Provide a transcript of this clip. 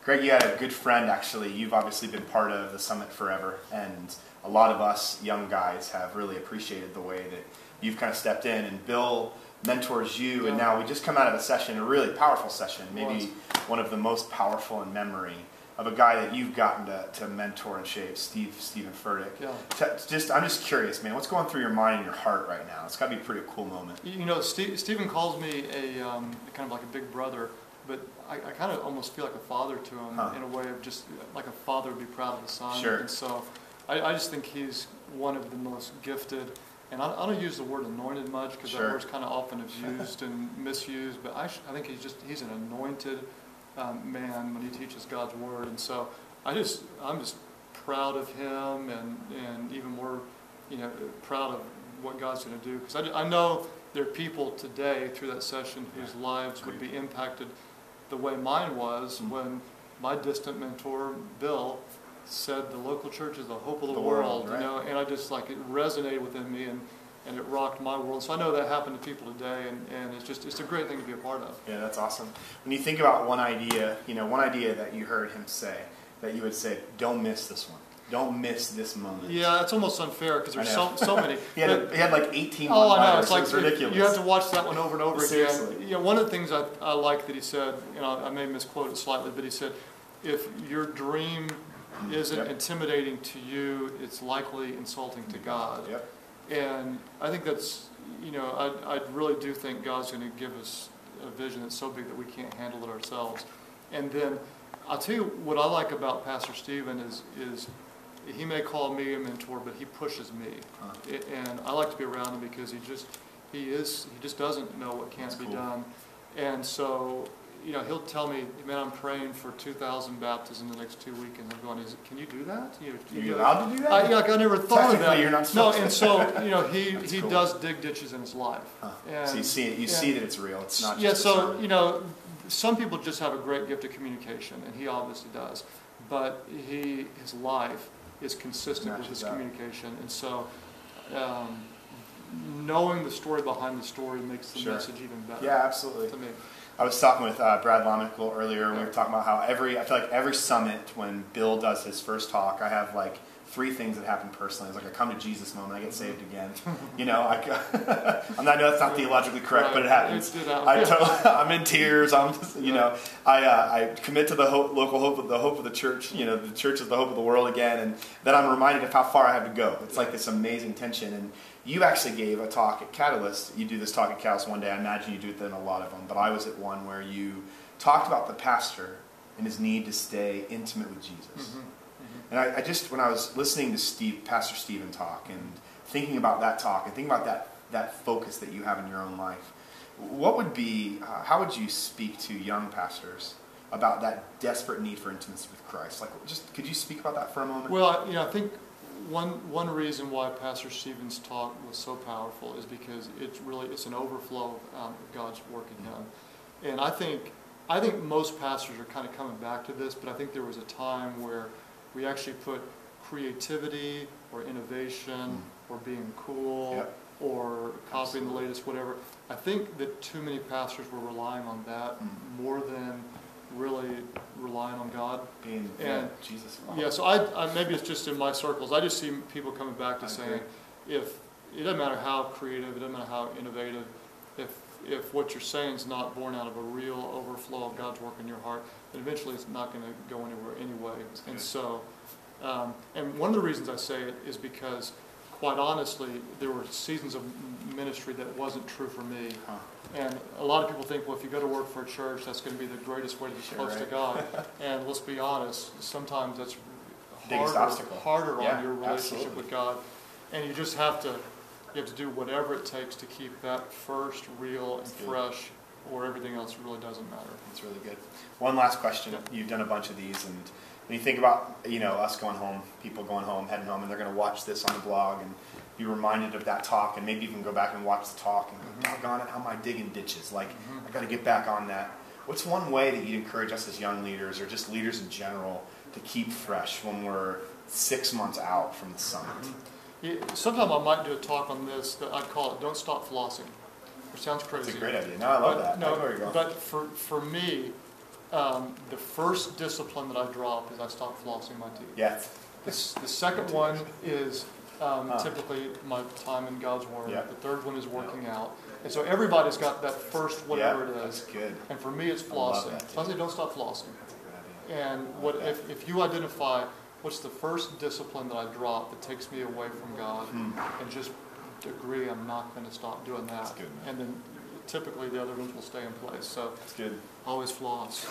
Craig, you had a good friend, actually. You've obviously been part of the Summit forever, and a lot of us young guys have really appreciated the way that you've kind of stepped in, and Bill mentors you, and now we just come out of a session, a really powerful session, maybe one of the most powerful in memory, of a guy that you've gotten to mentor and shape, Stephen Furticks. Yeah. I'm just curious, man, what's going through your mind and your heart right now? It's got to be a pretty cool moment. You know, Stephen calls me a kind of like a big brother, but I kind of almost feel like a father to him in a way of just like a father would be proud of his son. Sure. And so I just think he's one of the most gifted, and I don't use the word anointed much because that word's kind of often abused and misused, but I think he's an anointed man when he teaches God's word. And so I'm just proud of him, and even more, proud of what God's going to do, because I know there are people today through that session whose lives would be impacted the way mine was when my distant mentor Bill said the local church is the hope of the world, right? And I just it resonated within me, and it rocked my world. So I know that happened to people today, and it's a great thing to be a part of. Yeah, that's awesome. When you think about one idea that you heard him say, that you would say, don't miss this one. Don't miss this moment. Yeah, it's almost unfair because there's so many. he had like 18 Oh, I know. letters. It's like it was ridiculous. You have to watch that one over and over Seriously. again. One of the things I like that he said, I may misquote it slightly, but he said, if your dream isn't intimidating to you, it's likely insulting to God. Yep. And I think that's, I really do think God's going to give us a vision that's so big that we can't handle it ourselves. And then I'll tell you what I like about Pastor Stephen is he may call me a mentor, but he pushes me, and I like to be around him because he just doesn't know what can't be done, and so he'll tell me, man, I'm praying for 2,000 baptisms in the next 2 weekends. I'm going, can you do that? You allowed to do that? I never thought of that. You're not supposed and so he cool. does dig ditches in his life. And, so you see that it's real. It's not. Yeah. Just So some people just have a great gift of communication, and he obviously does, but his life is consistent with his communication, and so knowing the story behind the story makes the message even better. Yeah, absolutely. To me. I was talking with Brad Lamick a little earlier, and we were talking about how I feel like every summit when Bill does his first talk, I have like 3 things that happen personally. It's like a come to Jesus moment, I get saved again. I know that's not theologically correct, but it happens. I'm in tears. I commit to the local hope, the hope of the church. The church is the hope of the world again, and then I'm reminded of how far I have to go. It's like this amazing tension. And you actually gave a talk at Catalyst. You do this talk at Catalyst one day. I imagine you do it then a lot of them, but I was at one where you talked about the pastor and his need to stay intimate with Jesus. Mm-hmm. And when I was listening to Pastor Stephen talk and thinking about that talk and thinking about that focus that you have in your own life, how would you speak to young pastors about that desperate need for intimacy with Christ? Could you speak about that for a moment? Well, I think one reason why Pastor Stephen's talk was so powerful is because it's an overflow of God's work in him. And I think most pastors are kind of coming back to this, but I think there was a time where we actually put creativity or innovation or being cool or copying the latest whatever. I think that too many pastors were relying on that more than really relying on God. Being Jesus. Yeah, so I maybe it's just in my circles. I just see people coming back to saying, if it doesn't matter how creative, it doesn't matter how innovative, if what you're saying is not born out of a real overflow of God's work in your heart, then eventually it's not going to go anywhere anyway. And so, and one of the reasons I say it is because, quite honestly, there were seasons of ministry that wasn't true for me. And a lot of people think, well, if you go to work for a church, that's going to be the greatest way to be close to God. And let's be honest, sometimes that's harder on your relationship with God. And you just have to do whatever it takes to keep that first real and fresh, or everything else really doesn't matter. That's really good. One last question. Yeah. You've done a bunch of these, and when you think about us going home, people going home, heading home, and they're going to watch this on the blog and be reminded of that talk, and maybe even go back and watch the talk and go, doggone it, how am I digging ditches? I got to get back on that. What's one way that you'd encourage us as young leaders, or just leaders in general, to keep fresh when we're 6 months out from the summit? Sometime I might do a talk on this that I'd call it "Don't Stop Flossing," which sounds crazy. It's a great idea. No, I love that. No, but for me, The first discipline that I drop is I stop flossing my teeth. Yes. The second one is typically my time in God's Word. Yep. The third one is working out. And so everybody's got that first whatever it is. That's good. And for me, it's I love flossing. that, So I say don't stop flossing. That's a good idea. And what if you identify what's the first discipline that I drop that takes me away from God, and just agree I'm not going to stop doing that. That's good, man. And then typically the other ones will stay in place. So That's good. always floss.